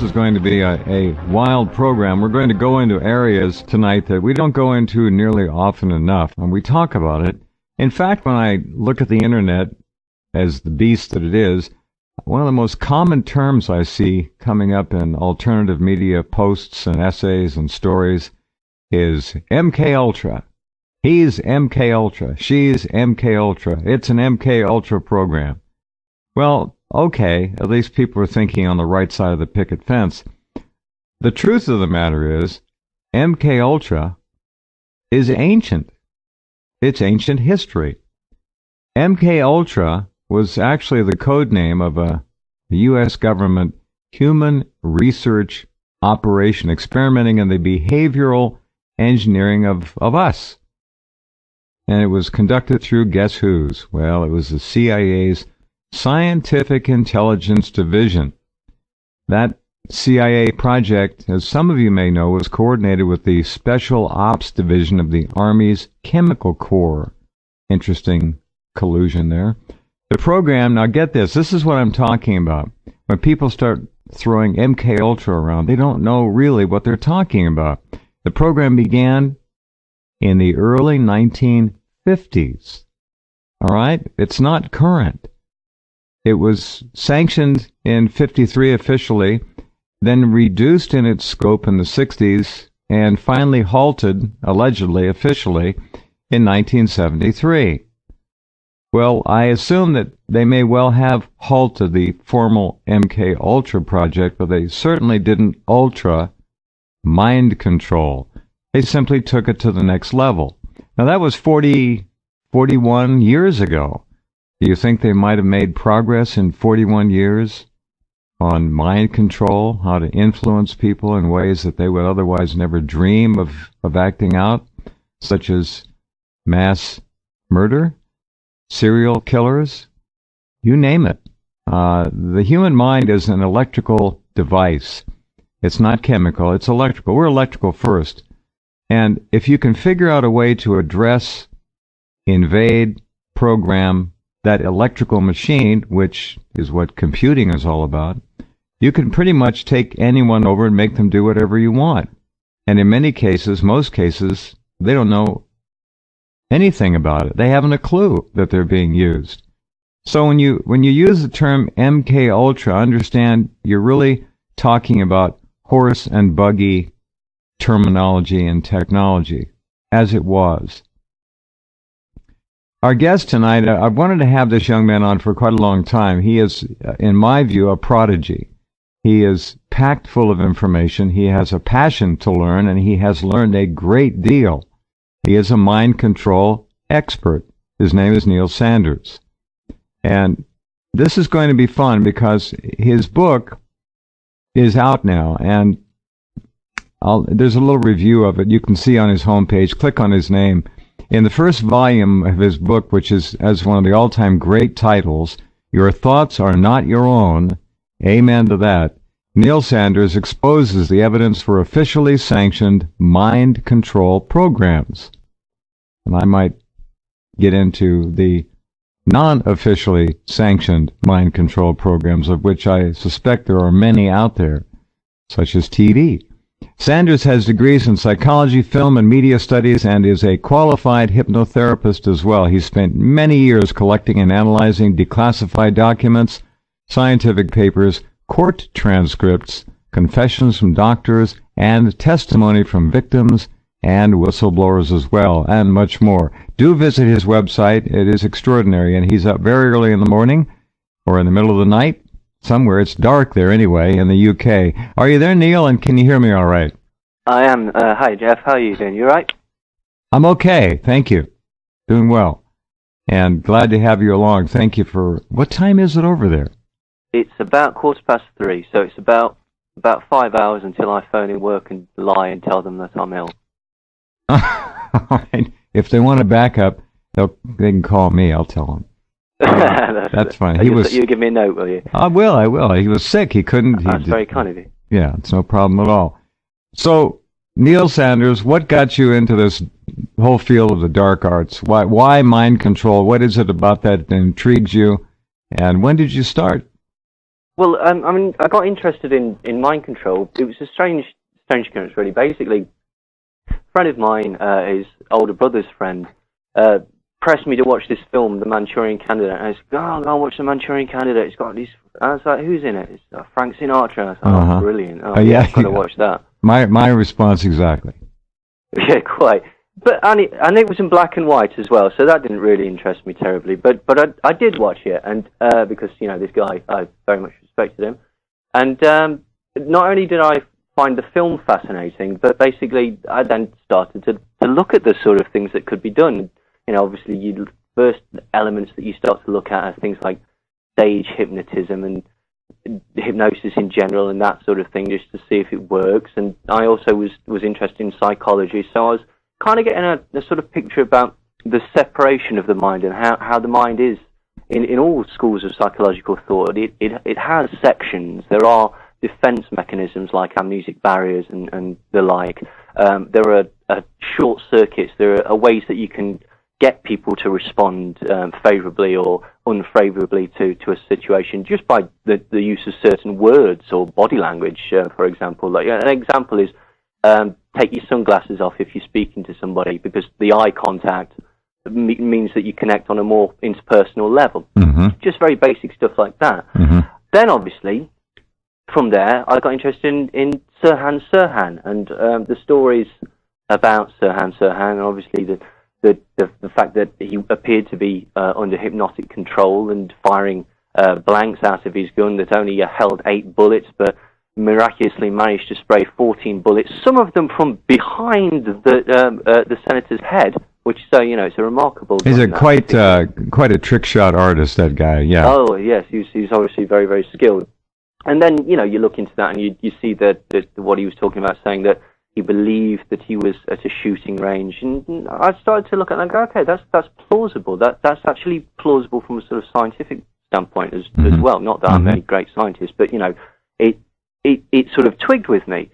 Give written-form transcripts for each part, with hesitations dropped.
is going to be a wild program. We're going to go into areas tonight that we don't go into nearly often enough, and we talk about it. In fact, when I look at the internet as the beast that it is, one of the most common terms I see coming up in alternative media posts and essays and stories is MK Ultra. He's MK Ultra. She's MK Ultra. It's an MK Ultra program. Well, okay, at least people are thinking on the right side of the picket fence. The truth of the matter is, MK Ultra is ancient. It's ancient history. MK Ultra was actually the code name of a U.S. government human research operation experimenting in the behavioral engineering of us. And it was conducted through guess whose? Well, it was the CIA's Scientific Intelligence Division. That CIA project, as some of you may know, was coordinated with the Special Ops Division of the Army's Chemical Corps. Interesting collusion there. The program, now get this is what I'm talking about. When people start throwing MK Ultra around, they don't know really what they're talking about. The program began in the early 1950s. All right? It's not current. It was sanctioned in 53 officially, then reduced in its scope in the 60s, and finally halted, allegedly, officially, in 1973. Well, I assume that they may well have halted the formal MK Ultra project, but they certainly didn't ultra mind control. They simply took it to the next level. Now, that was 41 years ago. Do you think they might have made progress in 41 years on mind control, how to influence people in ways that they would otherwise never dream of acting out, such as mass murder, serial killers, you name it? The human mind is an electrical device. It's not chemical, it's electrical. We're electrical first. And if you can figure out a way to address, invade, program that electrical machine, which is what computing is all about, you can pretty much take anyone over and make them do whatever you want. And in many cases, most cases, they don't know anything about it. They haven't a clue that they're being used. So when you use the term MK Ultra, understand you're really talking about horse and buggy terminology and technology, as it was. Our guest tonight, I wanted to have this young man on for quite a long time. He is, in my view, a prodigy. He is packed full of information. He has a passion to learn, and he has learned a great deal. He is a mind control expert. His name is Neil Sanders. And this is going to be fun because his book is out now, and there's a little review of it. You can see on his homepage. Click on his name. In the first volume of his book, which is as one of the all-time great titles, Your Thoughts Are Not Your Own, amen to that, Neil Sanders exposes the evidence for officially sanctioned mind control programs. And I might get into the non-officially sanctioned mind control programs, of which I suspect there are many out there, such as TV. Sanders has degrees in psychology, film, and media studies, and is a qualified hypnotherapist as well. He spent many years collecting and analyzing declassified documents, scientific papers, court transcripts, confessions from doctors, and testimony from victims and whistleblowers as well, and much more. Do visit his website. It is extraordinary, and he's up very early in the morning or in the middle of the night. Somewhere. It's dark there anyway, in the UK. Are you there, Neil, and can you hear me all right? I am. Hi, Jeff. How are you doing? You all right? I'm okay, thank you. Doing well. And glad to have you along. Thank you for... What time is it over there? It's about 3:15, so it's about 5 hours until I phone in work and lie and tell them that I'm ill. All right. If they want a backup, they can call me. I'll tell them. That's fine. You give me a note, will you? I will. He was sick. He couldn't. That's very kind of you. Yeah, it's no problem at all. So, Neil Sanders, what got you into this whole field of the dark arts? Why mind control? What is it about that intrigues you? And when did you start? Well, I mean, I got interested in mind control. It was a strange occurrence, really. Basically, a friend of mine, his older brother's friend, pressed me to watch this film, The Manchurian Candidate. And I was like, oh, go watch The Manchurian Candidate. It's got these... I was like, who's in it? It's Frank Sinatra. I was like, oh, brilliant. Oh, yeah, I've got to watch that. My response exactly. Yeah, quite. But and it was in black and white as well, so that didn't really interest me terribly. But I did watch it, and because this guy, I very much respected him, and not only did I find the film fascinating, but basically I then started to look at the sort of things that could be done. Obviously, first elements that you start to look at are things like stage hypnotism and hypnosis in general, and that sort of thing, just to see if it works. And I also was interested in psychology, so I was kind of getting a sort of picture about the separation of the mind and how the mind is in all schools of psychological thought. It has sections. There are defense mechanisms like amnesic barriers and the like. There are short circuits. There are ways that you can get people to respond favorably or unfavorably to a situation just by the use of certain words or body language, for example. Like, an example is take your sunglasses off if you're speaking to somebody, because the eye contact means that you connect on a more interpersonal level. Mm-hmm. Just very basic stuff like that. Mm-hmm. Then, obviously, from there, I got interested in Sirhan Sirhan and the stories about Sirhan Sirhan, and obviously the fact that he appeared to be under hypnotic control and firing blanks out of his gun that only held 8 bullets, but miraculously managed to spray 14 bullets, some of them from behind the senator's head, which it's a remarkable. He's quite a trick shot artist, that guy. Yeah. Oh yes, he's obviously very, very skilled. And then you look into that and you see that what he was talking about, saying that he believed that he was at a shooting range, and I started to look at it and go, okay, that's plausible. That's actually plausible from a sort of scientific standpoint as well. Not that I'm any great scientist, but it sort of twigged with me.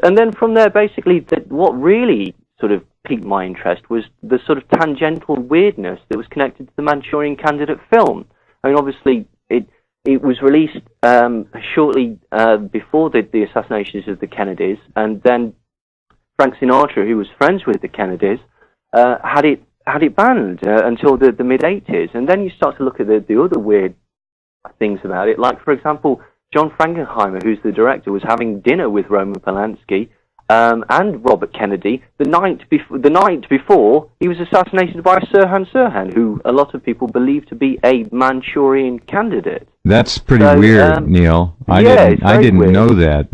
And then from there, basically, what really sort of piqued my interest was the sort of tangential weirdness that was connected to the Manchurian Candidate film. I mean, obviously, it was released shortly before the assassinations of the Kennedys, and then Frank Sinatra, who was friends with the Kennedys, had it banned until the mid-'80s. And then you start to look at the other weird things about it, like, for example, John Frankenheimer, who's the director, was having dinner with Roman Polanski and Robert Kennedy the night before he was assassinated by Sirhan Sirhan, who a lot of people believe to be a Manchurian candidate. That's pretty weird, Neil. I didn't weird. know that.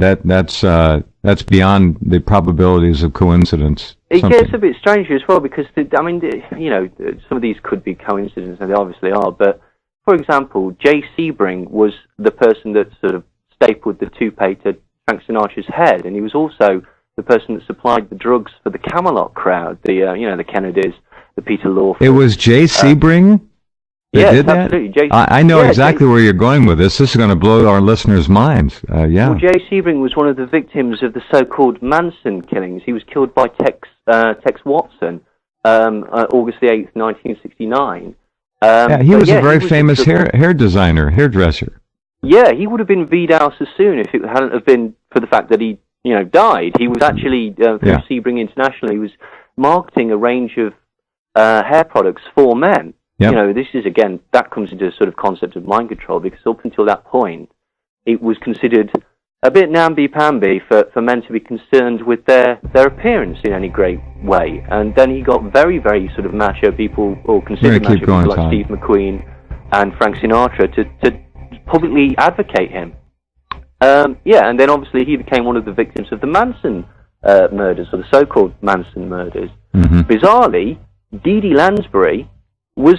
That's beyond the probabilities of coincidence. It gets a bit stranger as well, because some of these could be coincidences, and they obviously are, but for example, Jay Sebring was the person that sort of stapled the toupee to Frank Sinatra's head, and he was also the person that supplied the drugs for the Camelot crowd, the Kennedys, the Peter Lawford. It was Jay Sebring that did that? Absolutely. I know exactly where you're going with this. This is going to blow our listeners' minds. Yeah. Well, Jay Sebring was one of the victims of the so-called Manson killings. He was killed by Tex Watson, August the 8th, 1969. He was a very famous hairdresser. Yeah, he would have been Vidal Sassoon if it hadn't have been for the fact that he, died. He was actually, through Sebring International, he was marketing a range of hair products for men. Yep. This is, again, that comes into a sort of concept of mind control, because up until that point, it was considered a bit namby-pamby for men to be concerned with their appearance in any great way. And then he got very, very sort of macho people, or considered macho people like Steve McQueen and Frank Sinatra to publicly advocate him. And then obviously he became one of the victims of the Manson murders, or the so-called Manson murders. Mm-hmm. Bizarrely, Dee Dee Lansbury was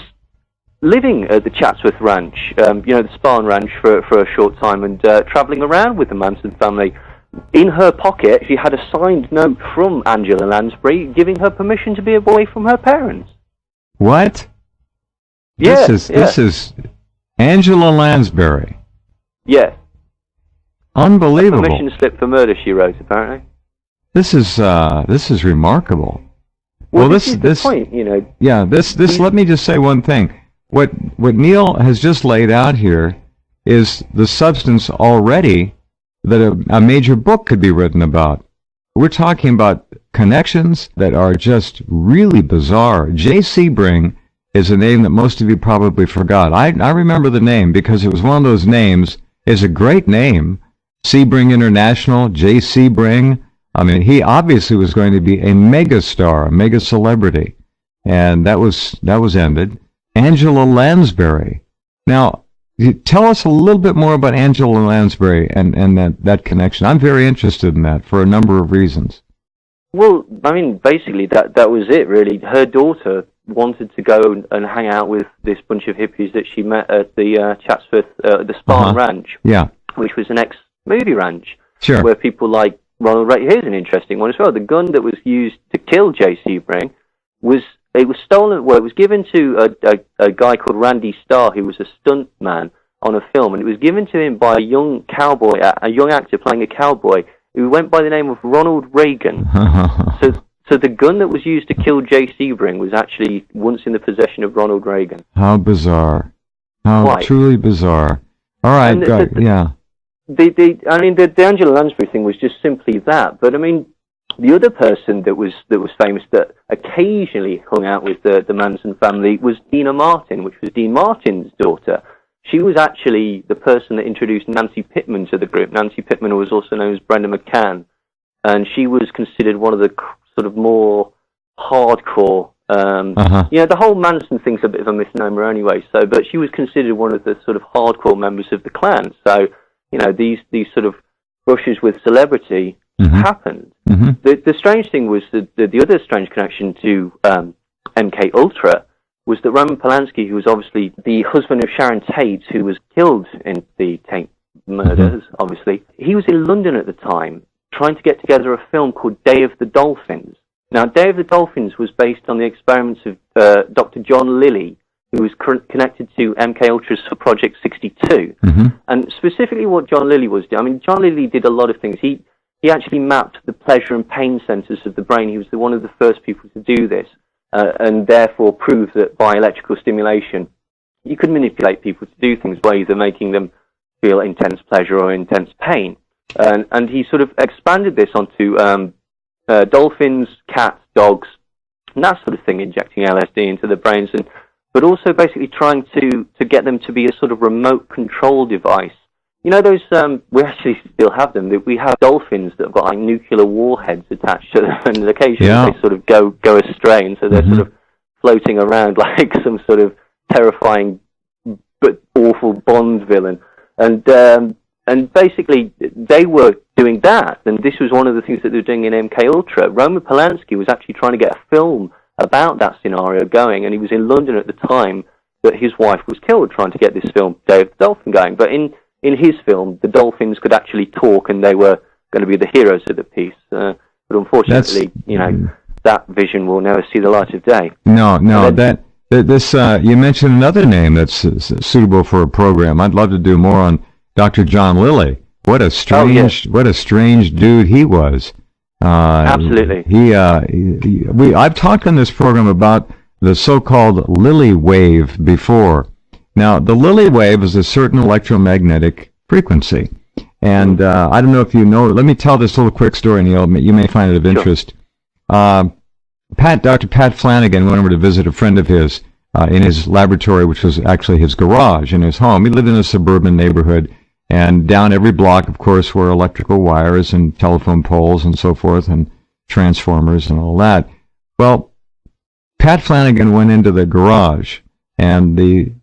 living at the Chatsworth Ranch, the Spahn Ranch, for a short time, and travelling around with the Manson family. In her pocket, she had a signed note from Angela Lansbury giving her permission to be away from her parents. What? Yeah, This is Angela Lansbury. Yeah. Unbelievable. A permission slip for murder, she wrote, apparently. This is remarkable. Well, this is the point, Yeah, let me just say one thing. What Neil has just laid out here is the substance already that a major book could be written about. We're talking about connections that are just really bizarre. Jay Sebring is a name that most of you probably forgot. I remember the name because it was one of those names. It's a great name. Sebring International, Jay Sebring. I mean, he obviously was going to be a mega star, a mega celebrity. And that was ended. Angela Lansbury. Now, tell us a little bit more about Angela Lansbury and that connection. I'm very interested in that for a number of reasons. Well, I mean, basically, that was it, really. Her daughter wanted to go and hang out with this bunch of hippies that she met at the Chatsworth, the Spartan Ranch, which was an ex-movie ranch, sure, where people like Ronald Reagan. Here's an interesting one as well. The gun that was used to kill Jay Sebring was stolen. Well, it was given to a guy called Randy Starr, who was a stunt man on a film, and it was given to him by a young cowboy, a young actor playing a cowboy who went by the name of Ronald Reagan. So the gun that was used to kill Jay Sebring was actually once in the possession of Ronald Reagan. How bizarre! How truly bizarre! All right, yeah. The Angela Lansbury thing was just simply that. But I mean, the other person that was famous that occasionally hung out with the Manson family was Dina Martin, which was Dean Martin's daughter. She was actually the person that introduced Nancy Pittman to the group. Nancy Pittman was also known as Brenda McCann, and she was considered one of the sort of more hardcore. The whole Manson thing's a bit of a misnomer anyway. But she was considered one of the sort of hardcore members of the Klan. So, these sort of brushes with celebrity happened. The strange thing was the other strange connection to MK Ultra was that Roman Polanski, who was obviously the husband of Sharon Tate, who was killed in the Tate murders, obviously, he was in London at the time trying to get together a film called Day of the Dolphins. Now, Day of the Dolphins was based on the experiments of Dr. John Lilly, who was connected to MK Ultra's Project 62. And specifically what John Lilly was doing, I mean, John Lilly did a lot of things. He actually mapped the pleasure and pain centers of the brain. He was one of the first people to do this, and therefore proved that by electrical stimulation, you could manipulate people to do things by either making them feel intense pleasure or intense pain. And he sort of expanded this onto dolphins, cats, dogs, and that sort of thing, injecting LSD into the brains, but also basically trying to get them to be a sort of remote control device. Those, we actually still have them. We have dolphins that have got like nuclear warheads attached to them, and occasionally they sort of go astray, and so they're sort of floating around like some sort of terrifying but awful Bond villain. And basically, they were doing that, and this was one of the things that they were doing in MK Ultra. Roman Polanski was actually trying to get a film about that scenario going, and he was in London at the time that his wife was killed trying to get this film, Day of the Dolphin, going. But in his film, the dolphins could actually talk, and they were going to be the heroes of the piece. But unfortunately, that vision will never see the light of day. No, you mentioned another name that's suitable for a program. I'd love to do more on Dr. John Lilly. What a strange dude he was. Absolutely. I've talked on this program about the so-called Lilly wave before. Now, the Lilly wave is a certain electromagnetic frequency. And I don't know if you know, let me tell this little quick story, Neil. You may find it of interest. Dr. Pat Flanagan went over to visit a friend of his in his laboratory, which was actually his garage in his home. He lived in a suburban neighborhood, and down every block, of course, were electrical wires and telephone poles and so forth, and transformers and all that. Well, Pat Flanagan went into the garage, and the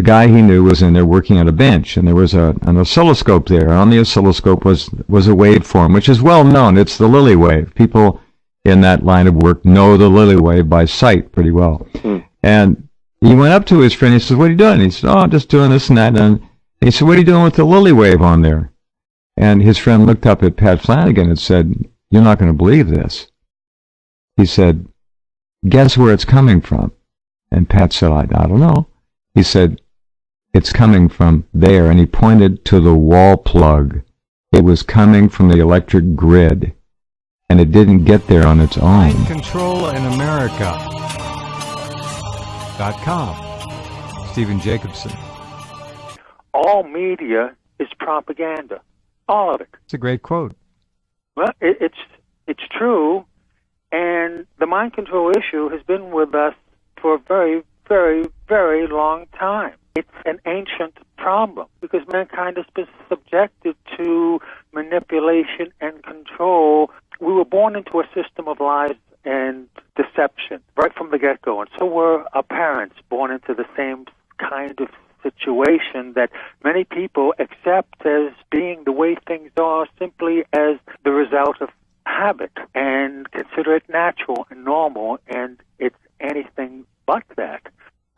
guy he knew was in there working on a bench, and there was an oscilloscope there. On the oscilloscope was a waveform, which is well known. It's the Lilly wave. People in that line of work know the Lilly wave by sight pretty well. And he went up to his friend. He said, "What are you doing?" He said, "Oh, I'm just doing this and that." And he said, "What are you doing with the Lilly wave on there?" And his friend looked up at Pat Flanagan and said, "You're not going to believe this." He said, "Guess where it's coming from?" And Pat said, I don't know. He said, "It's coming from there." And he pointed to the wall plug. It was coming from the electric grid. And it didn't get there on its own. MindControlInAmerica.com. Stephen Jacobson. all media is propaganda. All of it. It's a great quote. Well, it's true, and the mind control issue has been with us for a very, very, very long time. It's an ancient problem because mankind has been subjected to manipulation and control. We were born into a system of lies and deception right from the get-go, and so were our parents, born into the same kind of situation that many people accept as being the way things are simply as the result of habit and consider it natural and normal, and it's anything but that.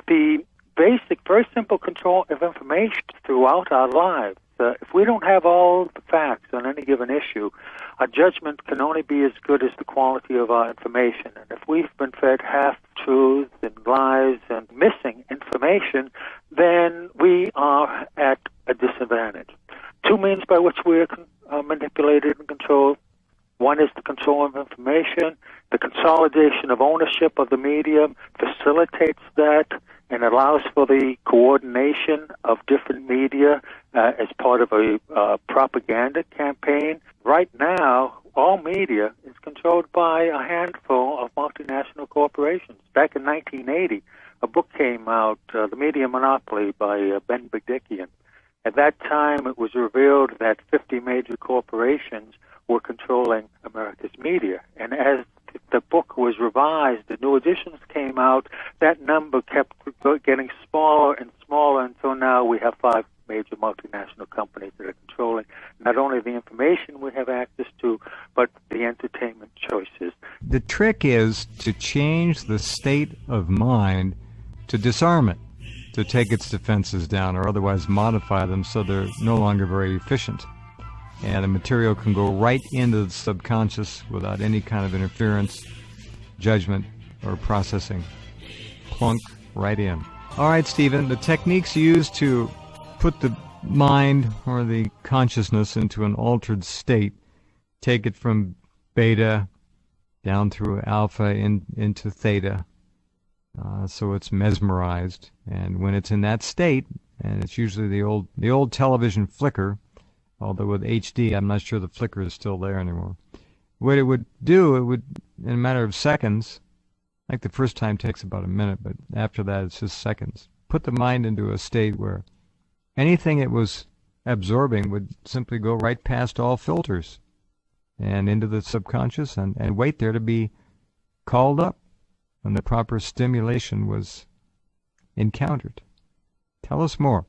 The basic, very simple control of information throughout our lives. If we don't have all the facts on any given issue, our judgment can only be as good as the quality of our information. And if we've been fed half-truths and lies and missing information, then we are at a disadvantage. Two means by which we are manipulated and controlled. One is the control of information. The consolidation of ownership of the medium facilitates that and allows for the coordination of different media as part of a propaganda campaign. Right now, all media is controlled by a handful of multinational corporations. Back in 1980, a book came out, The Media Monopoly by Ben Bigdickian. At that time, it was revealed that 50 major corporations were controlling America's media. And as the book was revised, the new editions came out, that number kept getting smaller and smaller until now we have 5 major multinational companies that are controlling not only the information we have access to, but the entertainment choices. The trick is to change the state of mind to disarm it, to take its defenses down or otherwise modify them so they're no longer very efficient. And the material can go right into the subconscious without any kind of interference, judgment, or processing. Plunk right in. All right, Stephen, the techniques used to put the mind or the consciousness into an altered state, take it from beta down through alpha into theta, so it's mesmerized. And when it's in that state, and it's usually the old television flicker, although with HD, I'm not sure the flicker is still there anymore. What it would do, it would, in a matter of seconds, like the first time takes about a minute, but after that it's just seconds, put the mind into a state where anything it was absorbing would simply go right past all filters and into the subconscious and wait there to be called up when the proper stimulation was encountered. Tell us more.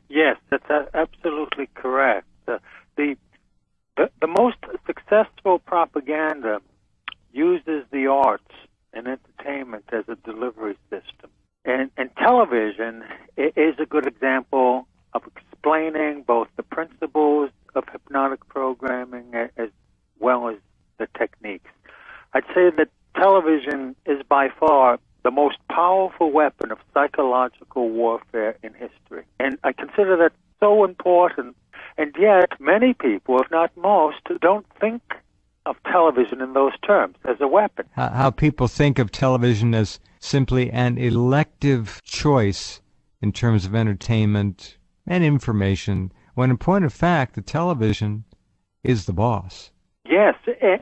Yes, that's absolutely correct. The most successful propaganda uses the arts and entertainment as a delivery system. And television is a good example of explaining both the principles of hypnotic programming as well as the techniques. I'd say that television is by far the most powerful weapon of psychological warfare in history. And I consider that so important. And yet, many people, if not most, don't think of television in those terms, as a weapon. How people think of television as simply an elective choice in terms of entertainment and information, when in point of fact, the television is the boss. Yes,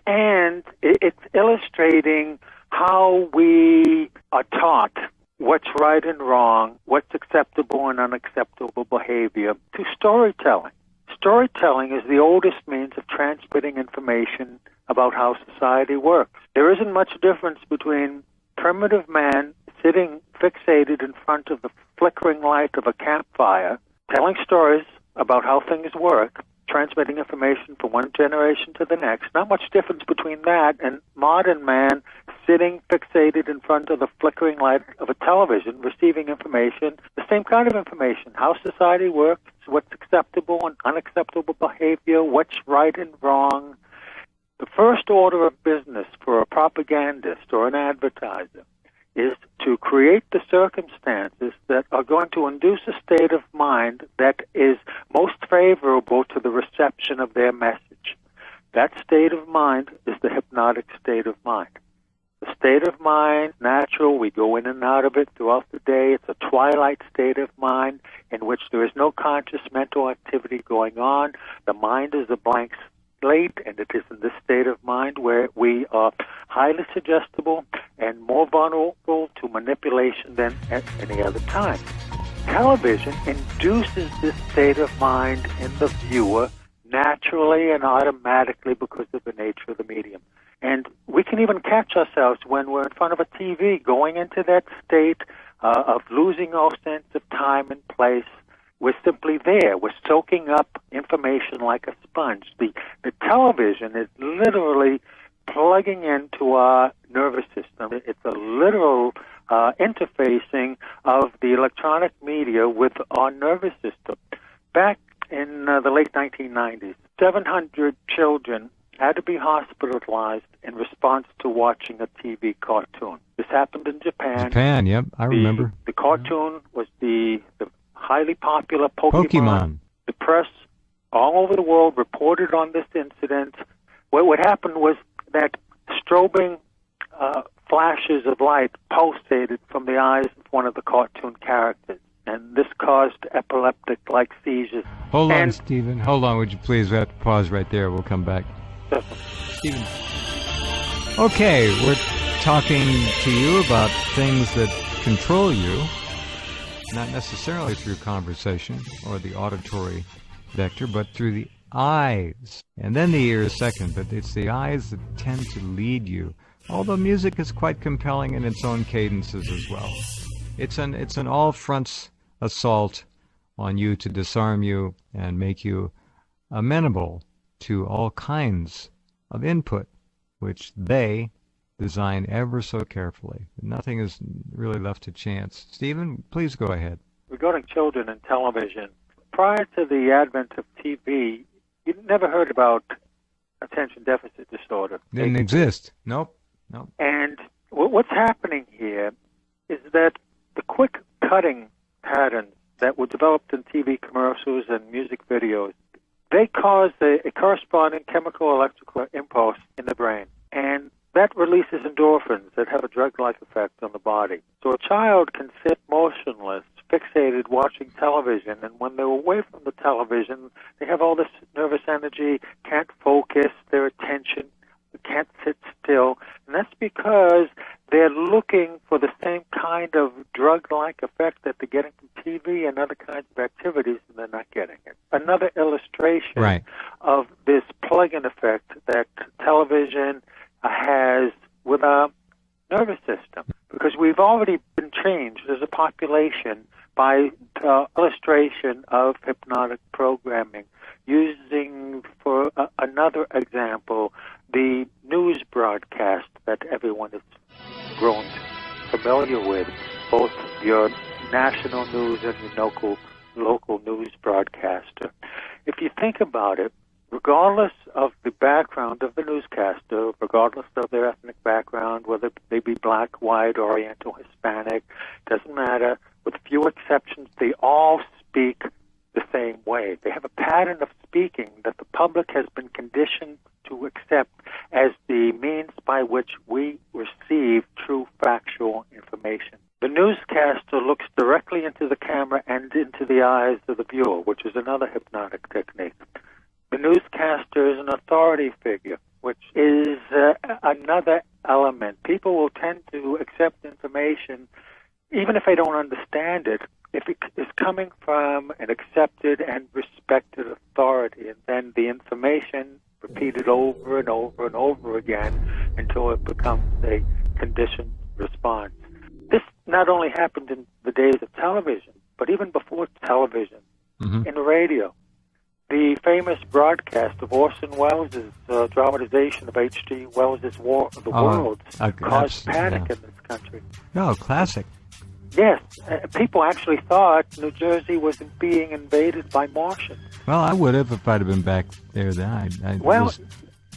and it's illustrating how we are taught what's right and wrong, what's acceptable and unacceptable behavior, to storytelling. Storytelling is the oldest means of transmitting information about how society works. There isn't much difference between primitive man sitting fixated in front of the flickering light of a campfire, telling stories about how things work, transmitting information from one generation to the next. Not much difference between that and modern man sitting fixated in front of the flickering light of a television, receiving information, the same kind of information, how society works, what's acceptable and unacceptable behavior, what's right and wrong. The first order of business for a propagandist or an advertiser is to create the circumstances that are going to induce a state of mind that is most favorable to the reception of their message. That state of mind is the hypnotic state of mind. The state of mind, natural. We go in and out of it throughout the day. It's a twilight state of mind in which there is no conscious mental activity going on. The mind is a blank slate, and it is in this state of mind where we are highly suggestible and more vulnerable to manipulation than at any other time. Television induces this state of mind in the viewer naturally and automatically because of the nature of the medium. And we can even catch ourselves when we're in front of a TV going into that state of losing all sense of time and place. We're simply there. We're soaking up information like a sponge. The television is literally plugging into our nervous system. It's a literal interfacing of the electronic media with our nervous system. Back in the late 1990s, 700 children had to be hospitalized in response to watching a TV cartoon. This happened in Japan. Japan, yep, I remember. The cartoon was the highly popular Pokemon. The press all over the world reported on this incident. What happened was that strobing flashes of light pulsated from the eyes of one of the cartoon characters, and this caused epileptic-like seizures. Hold on, Stephen. Hold on, would you please? We have to pause right there. We'll come back. Stephen. Okay, we're talking to you about things that control you, not necessarily through conversation or the auditory vector, but through the eyes. And then the ears second, but it's the eyes that tend to lead you. Although music is quite compelling in its own cadences as well. It's an all-fronts assault on you to disarm you and make you amenable to all kinds of input, which they design ever so carefully. Nothing is really left to chance. Stephen, please go ahead. Regarding children and television, prior to the advent of TV, you never heard about attention deficit disorder. Didn't exist. Nope. And what's happening here is that the quick cutting patterns that were developed in TV commercials and music videos, they cause a corresponding chemical electrical impulse in the brain. And that releases endorphins that have a drug-like effect on the body. So a child can sit motionless, fixated, watching television, and when they're away from the television, they have all this nervous energy, can't focus, their attention, can't sit still, and that's because they're looking for the same kind of drug-like effect that they're getting from TV and other kinds of activities, and they're not getting it. Another illustration of this plug-in effect that television has with our nervous system, because we've already been changed as a population by illustration of hypnotic programming. Using, for another example, the news broadcast that everyone has grown familiar with, both your national news and your local news broadcaster. If you think about it, regardless of the background of the newscaster, regardless of their ethnic background, whether they be black, white, Oriental, Hispanic, doesn't matter, with few exceptions, they all speak the same way. They have a pattern of speaking that the public has been conditioned to accept as the means by which we receive true factual information. The newscaster looks directly into the camera and into the eyes of the viewer, which is another hypnotic technique. The newscaster is an authority figure, which is another element. People will tend to accept information even if they don't understand it, if it is coming from an accepted and respected authority, and then the information repeated over and over and over again until it becomes a conditioned response. This not only happened in the days of television, but even before television, in radio. The famous broadcast of Orson Welles' dramatization of H.G. Wells' War of the Worlds caused panic in this country. No, classic. Yes, people actually thought New Jersey was being invaded by Martians. Well, I would have if I'd have been back there then. It was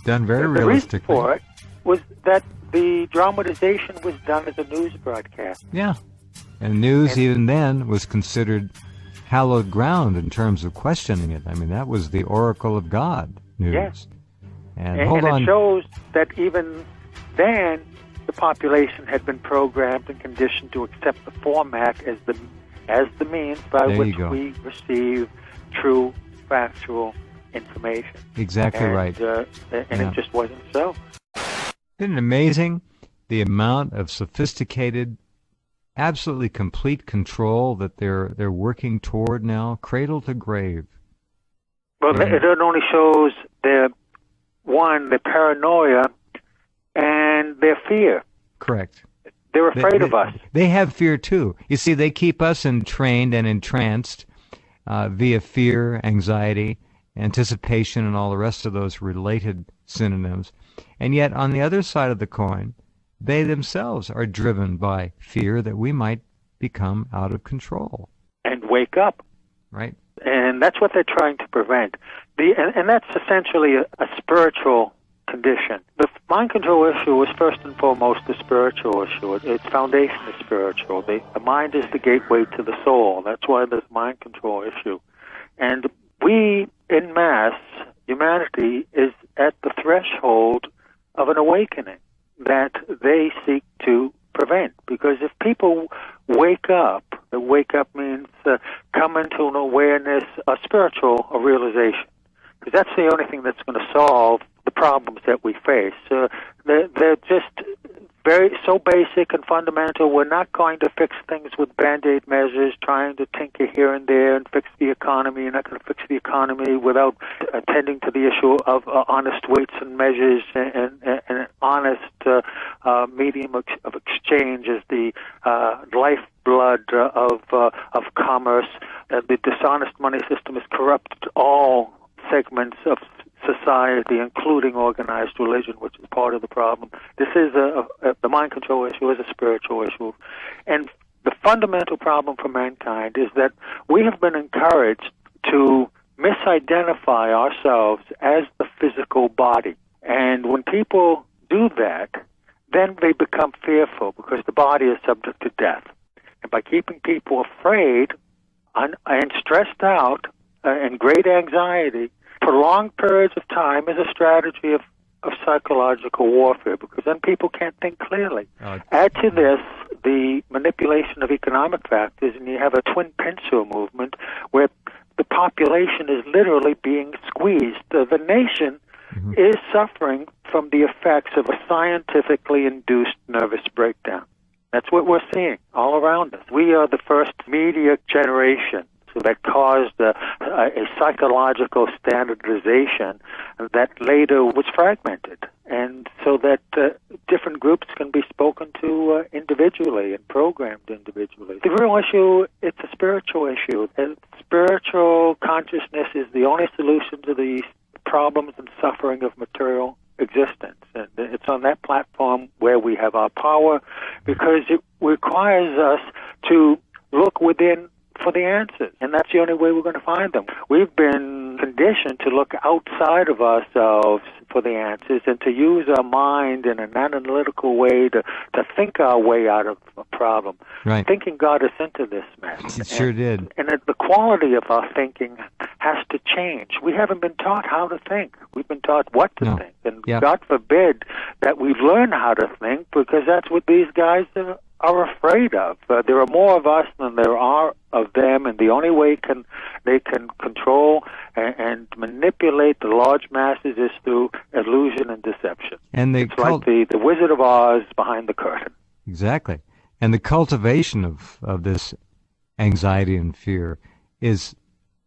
done very realistically. The reason for it was that the dramatization was done as a news broadcast. Yeah, and news even then was considered hallowed ground in terms of questioning it. I mean, that was the oracle of God, news. Yes. And it shows that even then, the population had been programmed and conditioned to accept the format as the means by which we receive true, factual information. Exactly right. It just wasn't so. Isn't it amazing the amount of sophisticated, absolutely complete control that they're working toward now, cradle to grave? Well, it only shows their paranoia and their fear. Correct. They're afraid of us. They have fear too. You see, they keep us entrained and entranced via fear, anxiety, anticipation, and all the rest of those related synonyms. And yet, on the other side of the coin, they themselves are driven by fear that we might become out of control. And wake up. Right. And that's what they're trying to prevent. And that's essentially a spiritual condition. The mind control issue is first and foremost a spiritual issue. Its foundation is spiritual. The mind is the gateway to the soul. That's why there's mind control issue. And we, en masse, humanity, is at the threshold of an awakening that they seek to prevent. Because if people wake up means come into an awareness, a spiritual realization. Because that's the only thing that's going to solve the problems that we face. They're just so basic and fundamental. We're not going to fix things with Band-Aid measures, trying to tinker here and there and fix the economy. You're not going to fix the economy without attending to the issue of honest weights and measures and an honest medium of exchange as the lifeblood of commerce. The dishonest money system has corrupted all segments of society, including organized religion, which is part of the problem. This is the mind control issue is a spiritual issue. And the fundamental problem for mankind is that we have been encouraged to misidentify ourselves as the physical body. And when people do that, then they become fearful because the body is subject to death. And by keeping people afraid and stressed out and great anxiety, prolonged periods of time is a strategy of psychological warfare, because then people can't think clearly. Add to this the manipulation of economic factors, and you have a twin pincer movement where the population is literally being squeezed. The nation is suffering from the effects of a scientifically induced nervous breakdown. That's what we're seeing all around us. We are the first media generation that caused a psychological standardization that later was fragmented, and so that different groups can be spoken to individually and programmed individually. The real issue, it's a spiritual issue. Spiritual consciousness is the only solution to the problems and suffering of material existence. And it's on that platform where we have our power, because it requires us to look within for the answers, and that's the only way we're going to find them. We've been conditioned to look outside of ourselves for the answers and to use our mind in an analytical way to think our way out of a problem. Right. Thinking got us into this mess. It sure did. And the quality of our thinking has to change. We haven't been taught how to think. We've been taught what to think. And God forbid that we learn how to think, because that's what these guys are afraid of. There are more of us than there are of them, and the only way they can control and manipulate the large masses is through illusion and deception. And it's like the Wizard of Oz behind the curtain. Exactly. And the cultivation of this anxiety and fear is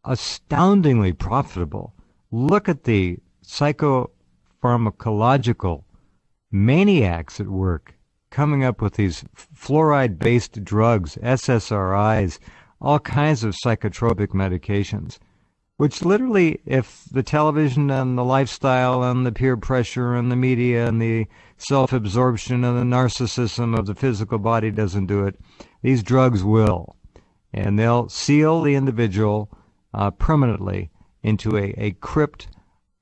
astoundingly profitable. Look at the psychopharmacological maniacs at work coming up with these fluoride-based drugs, SSRIs, all kinds of psychotropic medications, which literally, if the television and the lifestyle and the peer pressure and the media and the self-absorption and the narcissism of the physical body doesn't do it, these drugs will. And they'll seal the individual permanently into a crypt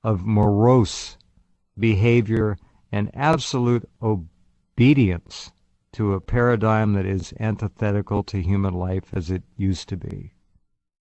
of morose behavior and absolute obedience to a paradigm that is antithetical to human life as it used to be.